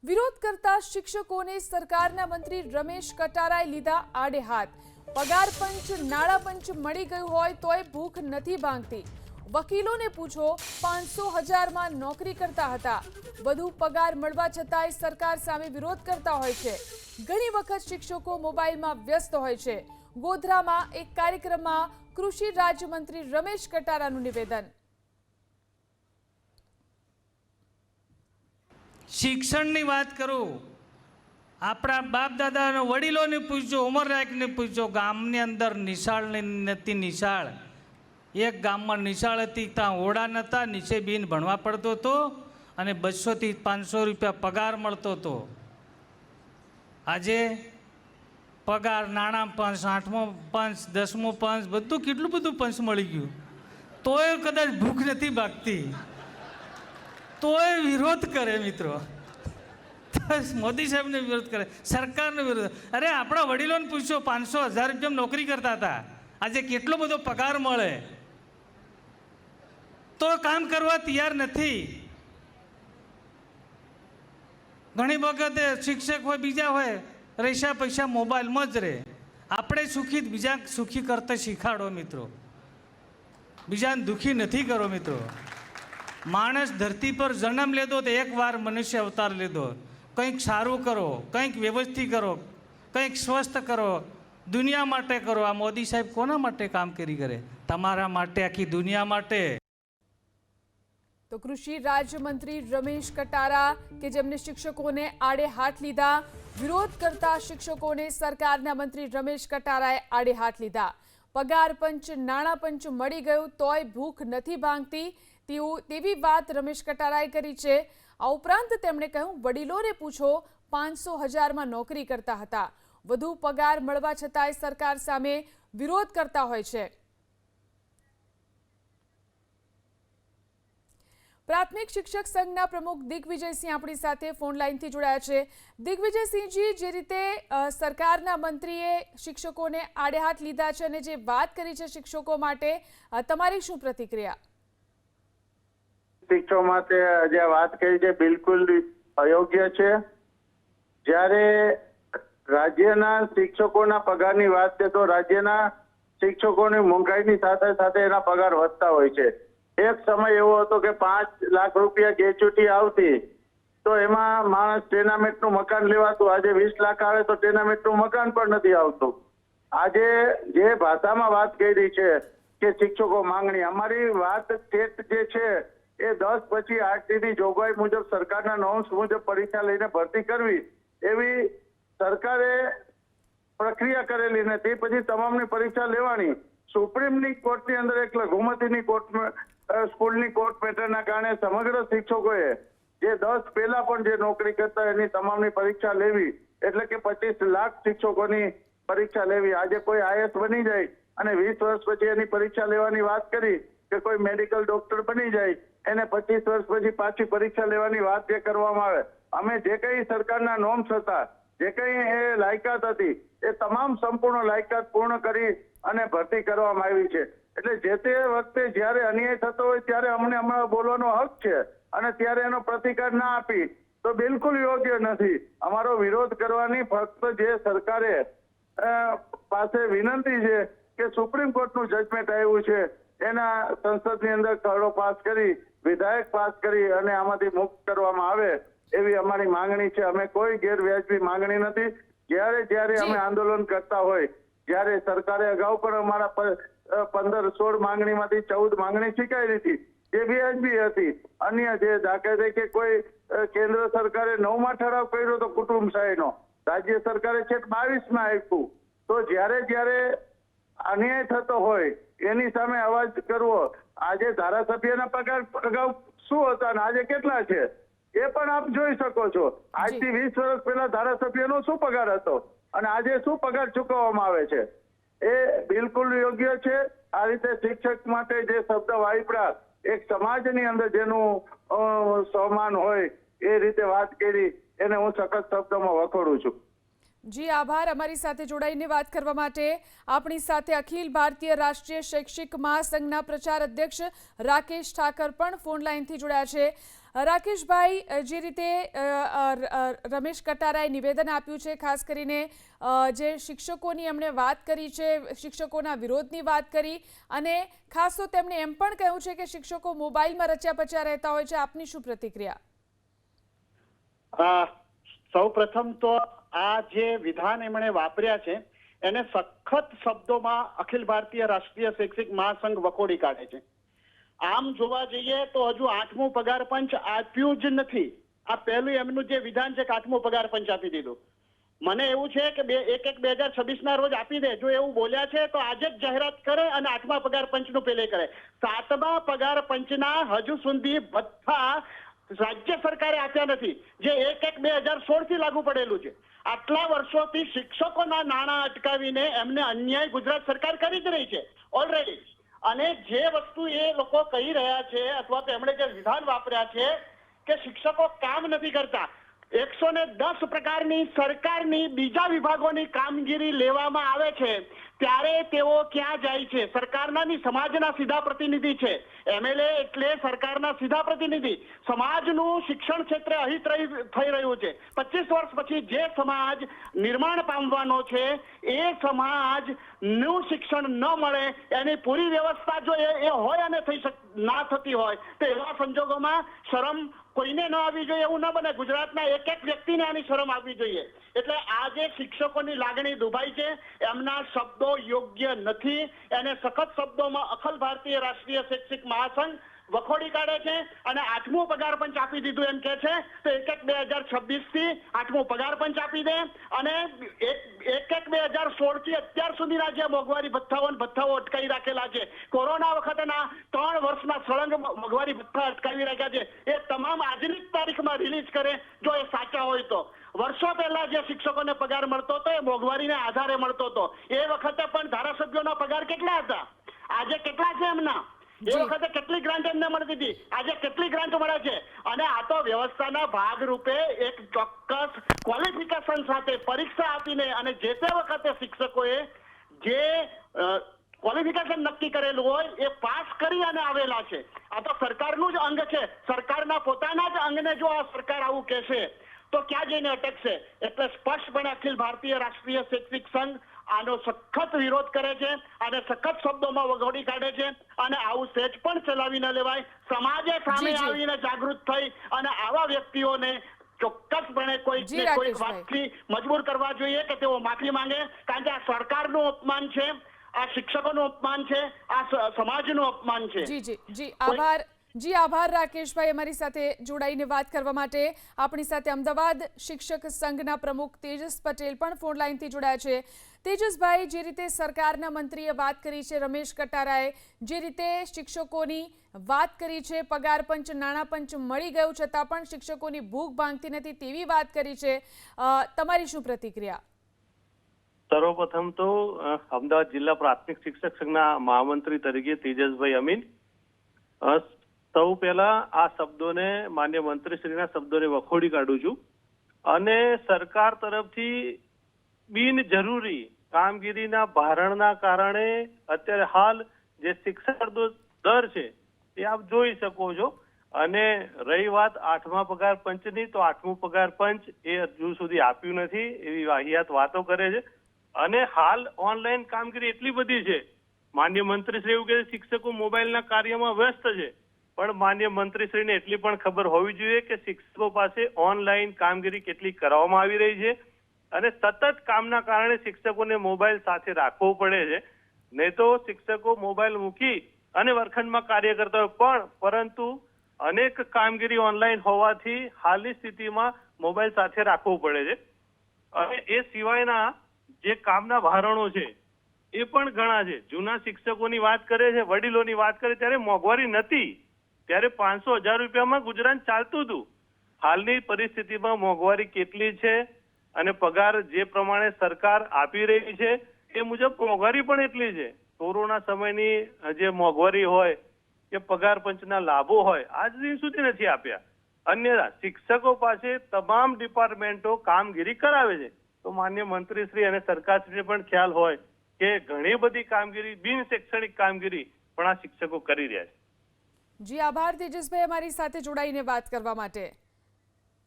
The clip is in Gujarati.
વિરોધ કરતા શિક્ષકોને સરકારના મંત્રી રમેશ કટારાએ લીધા આડે હાથ। પગાર પંચ નાણાં પંચ મળી ગયું હોય તોય ભૂખ નથી ભાંગતી। વકીલોને પૂછો 500,000 માં નોકરી કરતા હતા, વધુ પગાર મળવા છતાંય સરકાર સામે વિરોધ કરતા હોય છે। ઘણી વખત શિક્ષકો મોબાઈલમાં વ્યસ્ત હોય છે। ગોધરામાં એક કાર્યક્રમમાં કૃષિ રાજ્યમંત્રી રમેશ કટારાનું નિવેદન। શિક્ષણની વાત કરું, આપણા બાપ દાદાને વડીલોને પૂછજો, ઉંમરલાયકને પૂછજો, ગામની અંદર નિશાળ નથી। નિશાળ એક ગામમાં નિશાળ હતી, ત્યાં ઓરડા નહોતા, નીચે બીન ભણવા પડતો હતો અને 200 થી 500 રૂપિયા પગાર મળતો હતો। આજે પગાર, નાણાં પંચ, 8મો પંચ, 10મો પંચ, બધું કેટલું બધું પંચ મળી ગયું, તોય કદાચ ભૂખ નથી ભાગતી, તોય વિરોધ કરે મિત્રો। મોદી સાહેબને વિરોધ કરે, સરકારનો વિરોધ। અરે આપણા વડીલોને પૂછો, 500,000 રૂપિયા નોકરી કરતા હતા, આજે કેટલો બધો પગાર મળે, તો કામ કરવા તૈયાર નથી। ઘણી વખતે શિક્ષક હોય, બીજા હોય, પૈસા પૈસા મોબાઈલમાં જ રહે। આપણે સુખી, બીજા સુખી કરતા શીખાડો મિત્રો, બીજાને દુઃખી નથી કરો મિત્રો। માણસ ધરતી પર જન્મ લીધો તો એકવાર મનુષ્ય અવતાર લીધો, કંઈક સારું કરો, કંઈક વ્યવસ્થિત કરો, કંઈક સ્વસ્થ કરો, દુનિયા માટે કરો। આ મોદી સાહેબ કોના માટે કામ કરી કરે? તમારા માટે, આખી દુનિયા માટે। તો કૃષિ રાજ્યમંત્રી રમેશ કટારા કે જેમને શિક્ષકોને આડે હાથ લીધા। વિરોધ કરતા શિક્ષકોને સરકારના મંત્રી રમેશ કટારાએ આડે હાથ લીધા। પગાર પંચ નાણાં પંચ મળી ગયું તોય ભૂખ નથી ભાંગતી તેવી વાત રમેશ કટારાએ કરી છે। આ ઉપરાંત તેમણે કહ્યું, વડીલોને પૂછો 500,000 માં નોકરી કરતા હતા, વધુ પગાર મળવા છતાંય સરકાર સામે વિરોધ કરતા હોય છે। પ્રાથમિક શિક્ષક સંઘના પ્રમુખ દિગ્વિજયસિંહ આપણી સાથે ફોન લાઈનથી જોડાયા છે। દિગ્વિજયસિંહજી, જે રીતે સરકારના મંત્રીએ શિક્ષકોને આડે હાથ લીધા છે અને જે વાત કરી છે શિક્ષકો માટે, તમારી શું પ્રતિક્રિયા? શિક્ષકો માટે જે વાત કરી છે બિલકુલ અયોગ્ય છે। જ્યારે રાજ્યના શિક્ષકોના પગારની વાત છે તો રાજ્યના શિક્ષકોની મોંઘાઈની સાથે સાથે એના પગાર વધતા હોય છે। એક સમય એવો હતો કે 5 લાખ રૂપિયા ગ્રેચ્યુટી આવતી તો એમાં માણસ ટેનામેન્ટનું મકાન લેવાતું, આજે 20 લાખ આવે તો ટેનામેન્ટનું મકાન પણ નથી આવતું। આજે જે ભાષામાં વાત કરી છે કે શિક્ષકો માંગણી, અમારી વાત સ્ટેટ જે છે એ 10 પછી આરટીની જોગવાઈ મુજબ, સરકારના નોર્મ્સ મુજબ પરીક્ષા લઈને ભરતી કરવી એવી સરકારે પ્રક્રિયા કરેલી નથી। પછી તમામની પરીક્ષા લેવાની। સુપ્રીમની કોર્ટની અંદર એક લઘુમતીની કોર્ટમાં સ્કૂલની કોર્ટ પેટર્નના કારણે સમગ્ર શિક્ષકોએ જે 10 પહેલા પણ જે નોકરી કરતા એની તમામની પરીક્ષા લેવી, એટલે કે 25 લાખ શિક્ષકોની પરીક્ષા લેવી। આજે કોઈ આઈએએસ બની જાય અને 20 વર્ષ પછી એની પરીક્ષા લેવાની વાત કરી કે કોઈ મેડિકલ ડોક્ટર બની જાય, એને 25 વર્ષ પછી પાછી પરીક્ષા લેવાની વાત જે કરવામાં આવે, અમે જે કંઈ સરકારના નોર્મ્સ હતા, જે કંઈ એ લાયકાત હતી, એ તમામ સંપૂર્ણ લાયકાત પૂર્ણ કરી અને ભરતી કરવામાં આવી છે। એટલે જે તે વખતે જ્યારે અન્યાય થતો હોય ત્યારે અમને હમણાં બોલવાનો હક છે અને ત્યારે એનો પ્રતિકાર ના આપી તો બિલકુલ યોગ્ય નથી। અમારો વિરોધ કરવાની ફક્ત જે સરકારે પાસે વિનંતી છે કે સુપ્રીમ કોર્ટનું જજમેન્ટ આવ્યું છે એના સંસદની અંદર ખરડો પાસ કરી, વિધાયક પાસ કરી અને આમાંથી મુક્ત કરવામાં આવે એવી અમારી માંગણી છે। અમે કોઈ ગેરવ્યાજબી માંગણી નથી। જ્યારે અમે આંદોલન કરતા હોય, જ્યારે સરકારે અગાઉ પણ અમારા 15-16 માંગણીમાંથી 14 માંગણી સ્વીકારી હતી જે વ્યાજબી હતી। અન્ય જે દાખલા તરીકે કોઈ કેન્દ્ર સરકારે 9મા ઠરાવ કર્યો તો કુટુંબ સહાયનો, રાજ્ય સરકારે છેક 22માં આપ્યું। તો જ્યારે અન્યાય થતો હોય એની સામે અવાજ કરવો। આજે ધારાસભ્યના પગાર અગાઉ શું હતા અને આજે કેટલા છે એ પણ આપ જોઈ શકો છો। આજથી 20 વર્ષ પહેલા ધારાસભ્યનો શું પગાર હતો અને આજે શું પગાર ચૂકવવામાં આવે છે, એ બિલકુલ યોગ્ય છે। આ રીતે શિક્ષક માટે જે શબ્દ વાપર્યા, એક સમાજની અંદર જેનું સન્માન હોય એ રીતે વાત કરી, એને હું સખત શબ્દમાં વખોડું છું। જી આભાર અમારી સાથે જોડાઈને વાત કરવા માટે। આપણી સાથે અખિલ ભારતીય રાષ્ટ્રીય શૈક્ષિક મહાસંઘના પ્રચાર અધ્યક્ષ રાકેશ ઠાકર પણ ફોન લાઈનથી જોડાયા છે। રાકેશભાઈ, જે રીતે રમેશ કટારાએ નિવેદન આપ્યું છે, ખાસ કરીને જે શિક્ષકોની એમણે વાત કરી છે, શિક્ષકોના વિરોધની વાત કરી, અને ખાસ તો તેમણે એમ પણ કહ્યું છે કે શિક્ષકો મોબાઈલમાં રચ્યા પચ્યા રહેતા હોય છે. આપની શું પ્રતિક્રિયા? સૌ પ્રથમ તો આ જે વિધાન એમણે વાપર્યા છે એને સખત શબ્દોમાં અખિલ ભારતીય રાષ્ટ્રીય શૈક્ષિક મહાસંઘ વખોડી કાઢે છે. આમ જોવા જઈએ તો હજુ 8મું પગાર પંચ આપ્યું જ નથી. આ પહેલું એમનું જે વિધાન છે કે 8મું પગાર પંચ આપી દીધું. મને એવું છે કે 1/1/2026 રોજ આપી દે. જો એવું બોલ્યા છે તો આજે જ જાહેરાત કરે અને 8મા પગાર પંચનું પેલે કરે. 7મા પગાર પંચના હજુ સુધી ભથ્થા રાજ્ય સરકારે આપ્યા નથી, જે 1/1/2016 થી લાગુ પડેલું છે. આટલા વર્ષોથી શિક્ષકોના નાણાં અટકાવીને એમને અન્યાય ગુજરાત સરકાર કરી જ રહી છે ઓલરેડી. અને જે વસ્તુ એ લોકો કહી રહ્યા છે અથવા તો એમણે જે વિધાન વાપર્યા છે કે શિક્ષકો કામ નથી કરતા, 110 પ્રકારની સરકારની બીજા વિભાગોની કામગીરી લેવામાં આવે છે ત્યારે તેઓ ક્યાં જાય છે? સરકારના ની સમાજના સીધા પ્રતિનિધિ છે. MLA એટલે સરકારના સીધા પ્રતિનિધિ. સમાજનું શિક્ષણ ક્ષેત્રે અહિત થઈ રહ્યું છે. 25 વર્ષ પછી જે સમાજ નિર્માણ પામવાનો છે એ સમાજનું શિક્ષણ ન મળે એની પૂરી વ્યવસ્થા જો એ હોય અને ના થતી હોય તો એવા સંજોગોમાં શરમ કોઈને ન આવી જોઈએ. એવું ન બને. ગુજરાતના એક વ્યક્તિને આની શરમ આવવી જોઈએ. એટલે આજે શિક્ષકોની લાગણી દુભાઈ છે. એમના શબ્દો યોગ્ય નથી. એને સખત શબ્દોમાં અખિલ ભારતીય રાષ્ટ્રીય શૈક્ષિક મહાસંઘ વખોડી કાઢે છે અને 8મું પગાર પંચ આપી દીધું એમ કે છે. તો 1/1/2026 થી 8મું પગાર પંચ આપી દે અને 1/1/2016 થી અત્યાર સુધીના જે મોંઘવારી ભથ્થાઓ અટકાવી રાખેલા છે, કોરોના વખતના 3 વર્ષના સળંગ મોંઘવારી ભથ્થા અટકાવી રાખ્યા છે, એ તમામ આજની તારીખમાં રિલીઝ કરે જો એ સાચા હોય તો. વર્ષો પહેલા જે શિક્ષકોને પગાર મળતો હતો એ મોંઘવારીને આધારે મળતો હતો. એ વખતે પણ ધારાસભ્યોના પગાર કેટલા હતા? આજે કેટલા છે એમના? એ વખતે કેટલી ગ્રાન્ટ એમને મળતી હતી? આજે કેટલી ગ્રાન્ટ મળે છે? અને આ તો વ્યવસ્થાના ભાગરૂપે એક ચોક્કસ ક્વોલિફિકેશન સાથે પરીક્ષા આપીને અને જે તે વખતે શિક્ષકોએ જે ક્વોલિફિકેશન નક્કી કરેલું હોય એ પાસ કરી અને આવેલા છે. આ તો સરકારનું જ અંગ છે. સરકારના પોતાના જ અંગને જો આ સરકાર આવું કહેશે તો ક્યાં જઈને અટકશે? એટલે સ્પષ્ટપણે અખિલ ભારતીય રાષ્ટ્રીય શૈક્ષિક સંઘ આનો સખત વિરોધ કરે છે અને સખત શબ્દોમાં વખોડી કાઢે છે અને આવું સેજ પણ ચલાવી ન લેવાય. સમાજે સામે આવીને જાગૃત થઈ અને આવા વ્યક્તિઓને ચોક્કસપણે કોઈક વાતથી મજબૂર કરવા જોઈએ કે તેઓ માફી માંગે. કારણ કે આ સરકારનું અપમાન છે, આ શિક્ષકોનું અપમાન છે, આ સમાજનું અપમાન છે. આભાર રાકેશભાઈ, અમારી સાથે જોડાઈને વાત કરવા માટે. આપણી સાથે અમદાવાદ શિક્ષક સંઘના પ્રમુખ તેજસ પટેલ પણ ફોન લાઈનથી જોડાયા છે. તેજસભાઈ, જે રીતે સરકારના મંત્રીએ વાત કરી છે, રમેશ કટારાએ જે રીતે શિક્ષકોની વાત કરી છે, પગાર પંચ નાણાં પંચ મળી ગયું છતાં પણ શિક્ષકોની ભૂખ ભાંગતી નથી તેવી વાત કરી છે, તમારી શું પ્રતિક્રિયા? સર્વપ્રથમ તો અમદાવાદ જિલ્લા પ્રાથમિક શિક્ષક સંઘના મહામંત્રી તરીકે તેજસભાઈ અમીન, સૌ પહેલા આ શબ્દોને માન્ય મંત્રીશ્રીના શબ્દોને વખોડી કાઢું છું અને સરકાર તરફથી બિનજરૂરી કામગીરીના ભારણના કારણે અત્યારે હાલ જે શિક્ષણ દર છે એ આપ જોઈ શકો છો. અને રહી વાત 8મા પગાર પંચની, તો 8મું પગાર પંચ એ હજુ સુધી આપ્યું નથી એવી વાહિયાત વાતો કરે છે. અને હાલ ઓનલાઈન કામગીરી એટલી બધી છે, માન્ય મંત્રીશ્રી એવું કહે છે શિક્ષકો મોબાઈલના કાર્યમાં વ્યસ્ત છે, પણ માન્ય મંત્રીશ્રીને એટલી પણ ખબર હોવી જોઈએ કે શિક્ષકો પાસે ઓનલાઈન કામગીરી કેટલી કરવામાં આવી રહી છે અને સતત કામના કારણે શિક્ષકોને મોબાઈલ સાથે રાખવો પડે છે. નહીં તો શિક્ષકો મોબાઈલ મૂકી અને વર્ગખંડમાં કાર્ય કરતા હોય પરંતુ અનેક કામગીરી ઓનલાઈન હોવાથી હાલની સ્થિતિમાં મોબાઈલ સાથે રાખવો પડે છે. અને એ સિવાયના જે કામના ભારણો છે એ પણ ઘણા છે. જૂના શિક્ષકોની વાત કરે છે, વડીલોની વાત કરે, ત્યારે મોંઘવારી નથી, ત્યારે 500-1000 રૂપિયામાં ગુજરાન ચાલતું હતું. હાલની પરિસ્થિતિમાં મોંઘવારી કેટલી છે અને પગાર જે પ્રમાણે સરકાર આપી રહી છે એ મુજબ મોંઘવારી પણ એટલી છે. કોરોના સમયની જે મોંઘવારી હોય કે પગાર પંચના લાભો હોય આજ દિન સુધી નથી આપ્યા. અન્ય શિક્ષકો પાસે તમામ ડિપાર્ટમેન્ટો કામગીરી કરાવે છે, તો માન્ય મંત્રીશ્રી અને સરકારશ્રીને પણ ખ્યાલ હોય કે ઘણી બધી કામગીરી બિન શૈક્ષણિક કામગીરી પણ આ શિક્ષકો કરી રહ્યા છે. જી આભાર તેજસભાઈ અમારી સાથે જોડાઈને વાત કરવા માટે.